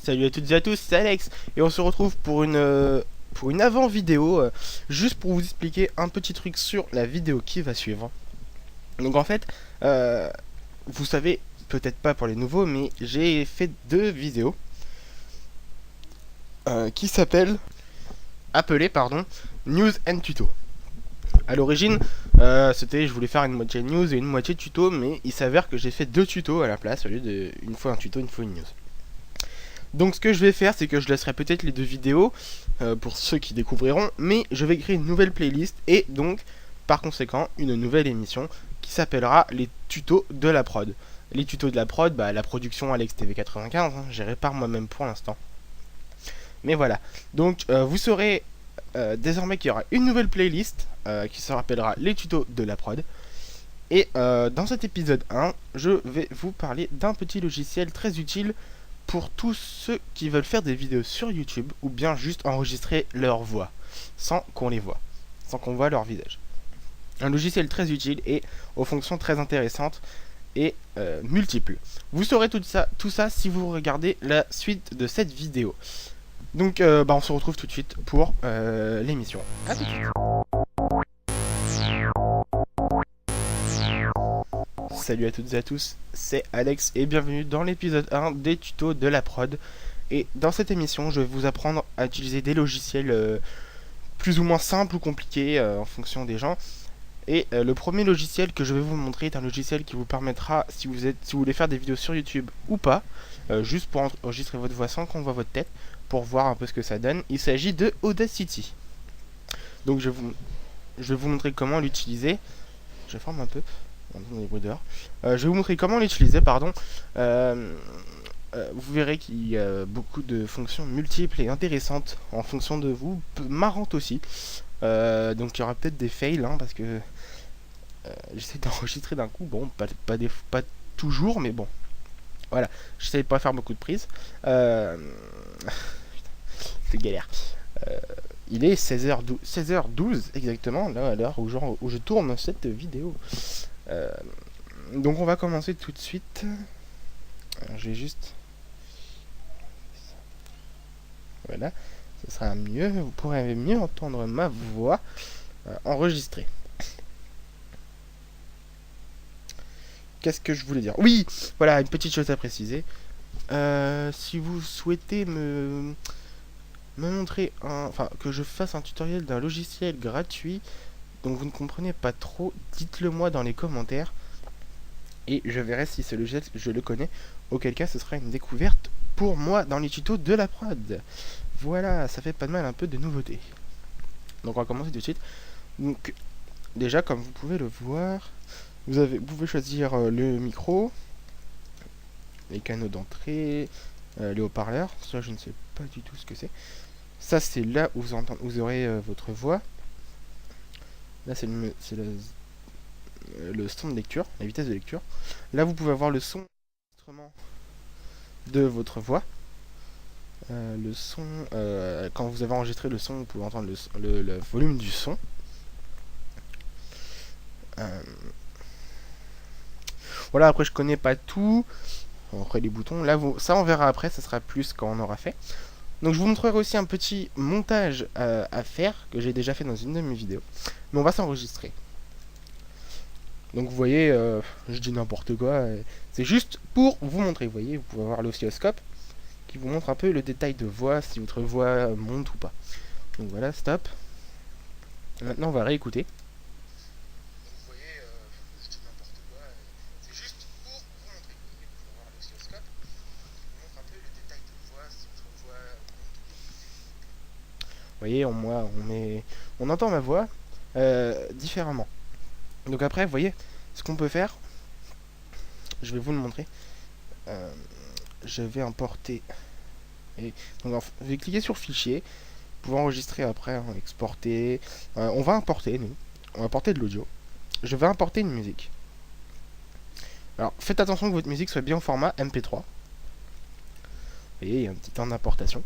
Salut à toutes et à tous, c'est Alex et on se retrouve pour une avant vidéo juste pour vous expliquer un petit truc sur la vidéo qui va suivre. Donc en fait, euh, vous savez peut-être pas pour les nouveaux, mais j'ai fait deux vidéos qui s'appellent appelées pardon News and Tuto. À l'origine, je voulais faire une moitié news et une moitié tuto, mais il s'avère que j'ai fait deux tutos à la place au lieu de une fois un tuto, une fois une news. Donc ce que je vais faire, c'est que je laisserai peut-être les deux vidéos pour ceux qui découvriront, mais je vais créer une nouvelle playlist et donc par conséquent une nouvelle émission qui s'appellera les tutos de la prod. Les tutos de la prod, la production Alex TV95, gérée par moi-même pour l'instant. Mais voilà, donc vous saurez désormais qu'il y aura une nouvelle playlist qui se rappellera les tutos de la prod. Et dans cet épisode 1, je vais vous parler d'un petit logiciel très utile pour tous ceux qui veulent faire des vidéos sur YouTube ou bien juste enregistrer leur voix sans qu'on les voit, sans qu'on voit leur visage. Un logiciel très utile et aux fonctions très intéressantes et multiples. Vous saurez tout ça si vous regardez la suite de cette vidéo. Donc on se retrouve tout de suite pour l'émission. À tout de suite. Salut à toutes et à tous, c'est Alex et bienvenue dans l'épisode 1 des tutos de la prod. Et dans cette émission, je vais vous apprendre à utiliser des logiciels plus ou moins simples ou compliqués en fonction des gens. Et le premier logiciel que je vais vous montrer est un logiciel qui vous permettra, si vous voulez faire des vidéos sur YouTube ou pas, juste pour enregistrer votre voix sans qu'on voit votre tête, pour voir un peu ce que ça donne. Il s'agit de Audacity. Donc je vais vous montrer comment l'utiliser. Je forme un peu. Je vais vous montrer comment l'utiliser, pardon. Vous verrez qu'il y a beaucoup de fonctions multiples et intéressantes en fonction de vous, marrantes aussi. Donc il y aura peut-être des fails, parce que j'essaie d'enregistrer d'un coup. Bon, pas toujours, mais bon. Voilà, j'essaie de pas faire beaucoup de prises. C'est galère. Il est 16h12 exactement, là à l'heure où je tourne cette vidéo. Donc on va commencer tout de suite. Alors, je vais juste... Voilà, ce sera mieux, vous pourrez mieux entendre ma voix enregistrée. Qu'est-ce que je voulais dire? Oui, voilà, une petite chose à préciser. Si vous souhaitez me montrer que je fasse un tutoriel d'un logiciel gratuit dont vous ne comprenez pas trop, dites-le moi dans les commentaires et je verrai si ce logiciel je le connais, auquel cas ce sera une découverte pour moi dans les tutos de la prod. Voilà, ça fait pas de mal un peu de nouveauté. Donc on va commencer tout de suite. Donc déjà, comme vous pouvez le voir, vous pouvez choisir le micro, les canaux d'entrée, les haut-parleurs. Ça, je ne sais pas du tout ce que c'est. Ça, c'est là où vous aurez votre voix. Là, c'est le son de lecture, la vitesse de lecture. Là, vous pouvez avoir le son de votre voix. Le son, quand vous avez enregistré le son, vous pouvez entendre le volume du son. Voilà, après je connais pas tout. Après les boutons, là ça on verra après, ça sera plus quand on aura fait. Donc je vous montrerai aussi un petit montage à faire, que j'ai déjà fait dans une de mes vidéos. Mais on va s'enregistrer. Donc vous voyez, je dis n'importe quoi. C'est juste pour vous montrer, vous voyez, vous pouvez avoir l'oscilloscope qui vous montre un peu le détail de voix, si votre voix monte ou pas. Donc voilà, stop. Maintenant on va réécouter. Vous voyez, on entend ma voix différemment. Donc après, vous voyez, ce qu'on peut faire, je vais vous le montrer. Je vais importer. Donc, je vais cliquer sur fichier. Vous pouvez enregistrer après, exporter. On va importer, nous. On va importer de l'audio. Je vais importer une musique. Alors, faites attention que votre musique soit bien au format MP3. Vous voyez, il y a un petit temps d'importation.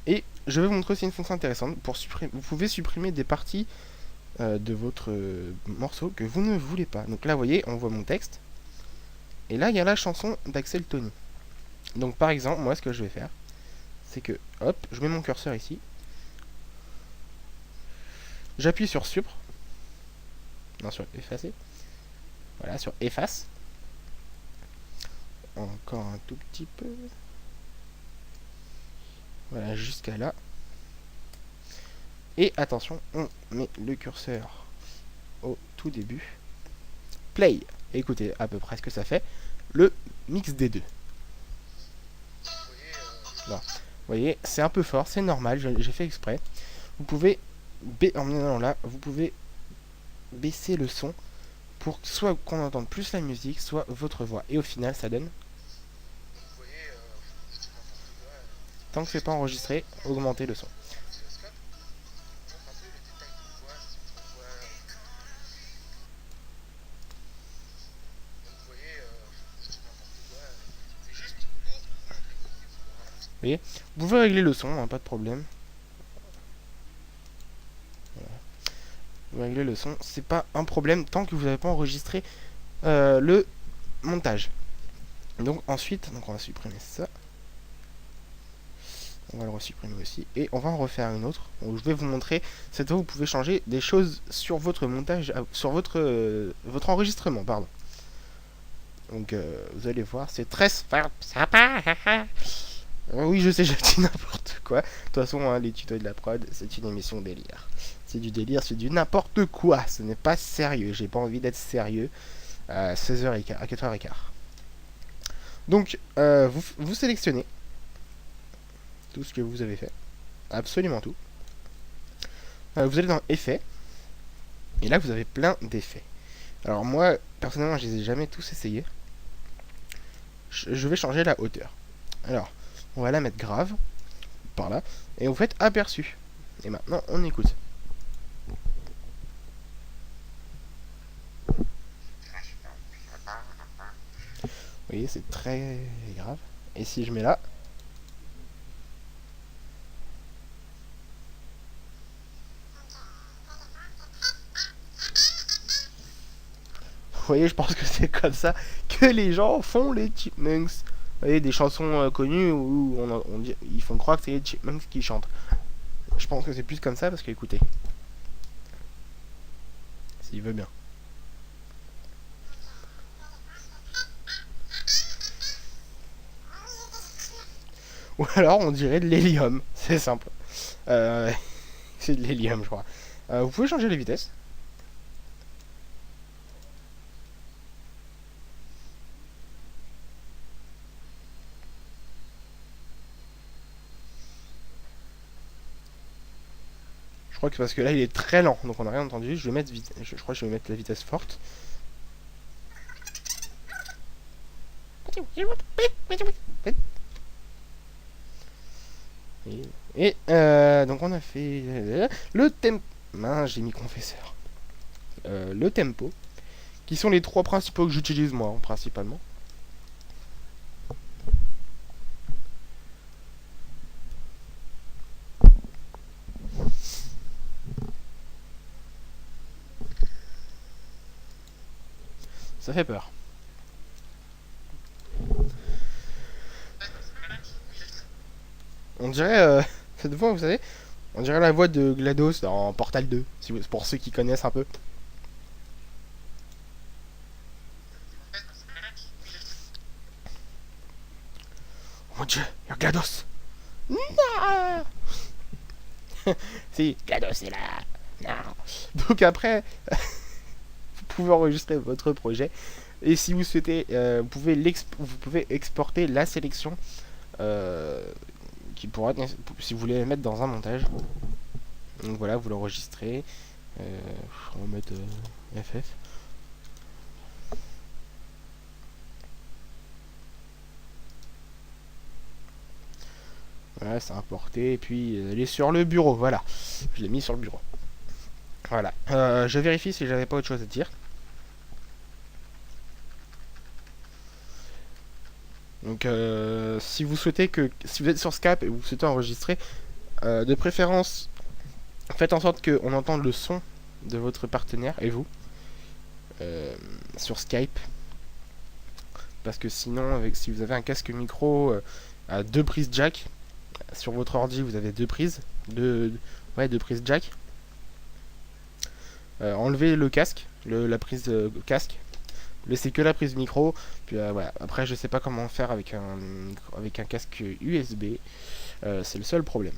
Et je vais vous montrer aussi une fonction intéressante. Vous pouvez supprimer des parties de votre morceau que vous ne voulez pas. Donc là, vous voyez, on voit mon texte. Et là, il y a la chanson d'Axel Tony. Donc par exemple, moi ce que je vais faire, c'est que, hop, je mets mon curseur ici. J'appuie sur Supre. Non, sur effacer. Voilà, sur efface. Encore un tout petit peu. Voilà, jusqu'à là. Et attention, on met le curseur au tout début. Play. Écoutez à peu près ce que ça fait. Le mix des deux. Là. Vous voyez, c'est un peu fort, c'est normal, j'ai fait exprès. Vous pouvez, en allant là, vous pouvez baisser le son pour soit qu'on entende plus la musique, soit votre voix. Et au final, ça donne. Tant que c'est pas enregistré, augmentez le son. Vous voyez, vous pouvez régler le son, hein, pas de problème. Voilà. Vous pouvez régler le son, c'est pas un problème tant que vous n'avez pas enregistré le montage. Donc ensuite, donc on va supprimer ça. On va le resupprimer aussi. Et on va en refaire une autre. Donc, je vais vous montrer. Cette fois, vous pouvez changer des choses sur votre montage, sur votre enregistrement, pardon. Donc, vous allez voir, c'est très sympa. Oui, je sais, je dis n'importe quoi. De toute façon, hein, les tutos de la prod, c'est une émission délire. C'est du délire, c'est du n'importe quoi. Ce n'est pas sérieux. J'ai pas envie d'être sérieux à 16h15, à 4h15. Donc, vous sélectionnez tout ce que vous avez fait. Absolument tout. Vous allez dans Effets. Et là, vous avez plein d'effets. Alors moi, personnellement, je les ai jamais tous essayés. Je vais changer la hauteur. Alors, on va la mettre grave. Par là. Et vous faites aperçu. Et maintenant, on écoute. Vous voyez, c'est très grave. Et si je mets là... Vous voyez, je pense que c'est comme ça que les gens font les Chipmunks. Vous voyez, des chansons connues où ils font croire que c'est les Chipmunks qui chantent. Je pense que c'est plus comme ça parce que, écoutez. S'il veut bien. Ou alors on dirait de l'hélium. C'est simple. C'est de l'hélium, je crois. Vous pouvez changer la vitesse. Je crois que parce que là il est très lent, donc on n'a rien entendu. Je vais mettre je crois que je vais mettre la vitesse forte. Et donc on a fait le tempo. J'ai mis confesseur. Le tempo, qui sont les trois principaux que j'utilise moi, principalement. Ça fait peur. On dirait, cette voix, vous savez, on dirait la voix de GLaDOS dans Portal 2, pour ceux qui connaissent un peu. Oh mon dieu, il y a GLaDOS. Non. Si, GLaDOS est là. Non. Donc après, vous pouvez enregistrer votre projet. Et si vous souhaitez, vous pouvez exporter la sélection qui pourra être, si vous voulez la mettre dans un montage. Donc voilà, vous l'enregistrez. On va mettre FF. Voilà, c'est importé. Et puis, elle est sur le bureau. Voilà, je l'ai mis sur le bureau. Voilà. Je vérifie si j'avais pas autre chose à dire. Donc, si vous souhaitez si vous êtes sur Skype et vous souhaitez enregistrer, de préférence, faites en sorte qu'on entende le son de votre partenaire et vous sur Skype. parce que sinon, si vous avez un casque micro à deux prises jack, sur votre ordi vous avez deux prises, deux prises jack. Enlevez le casque, la prise casque, laissez que la prise micro. Puis voilà. Après je sais pas comment faire avec un casque USB, c'est le seul problème.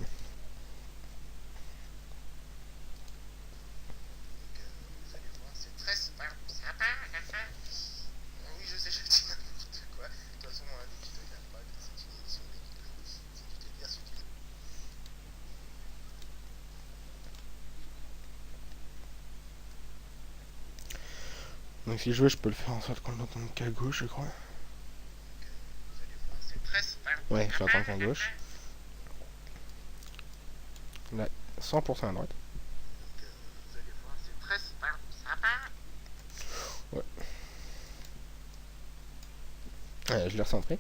Donc si je veux, je peux le faire en sorte qu'on l'entende qu'à gauche, je crois. Ouais, je l'entends qu'à gauche. Là, 100% à droite. Ouais. Je l'ai recentré.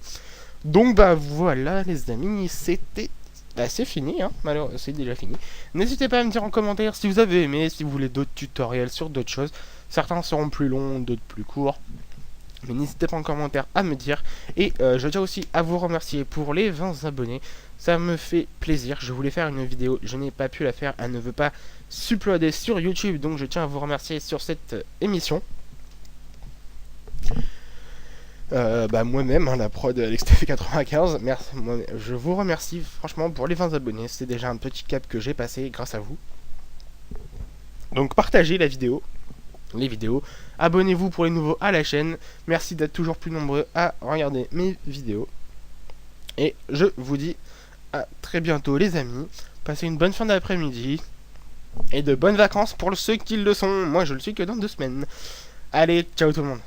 Donc bah voilà les amis, c'était... Bah, c'est fini, hein, malheureusement, c'est déjà fini. N'hésitez pas à me dire en commentaire si vous avez aimé, si vous voulez d'autres tutoriels sur d'autres choses. Certains seront plus longs, d'autres plus courts. Mais n'hésitez pas en commentaire à me dire. Et je tiens aussi à vous remercier pour les 20 abonnés. Ça me fait plaisir. Je voulais faire une vidéo, je n'ai pas pu la faire. Elle ne veut pas s'uploader sur YouTube. Donc je tiens à vous remercier sur cette émission. Moi-même, hein, la prod AlexTV95, merci, je vous remercie franchement pour les 20 abonnés. C'est déjà un petit cap que j'ai passé grâce à vous. Donc partagez les vidéos. Abonnez-vous pour les nouveaux à la chaîne. Merci d'être toujours plus nombreux à regarder mes vidéos. Et je vous dis à très bientôt les amis. Passez une bonne fin d'après-midi. Et de bonnes vacances pour ceux qui le sont. Moi je le suis que dans 2 semaines. Allez, ciao tout le monde.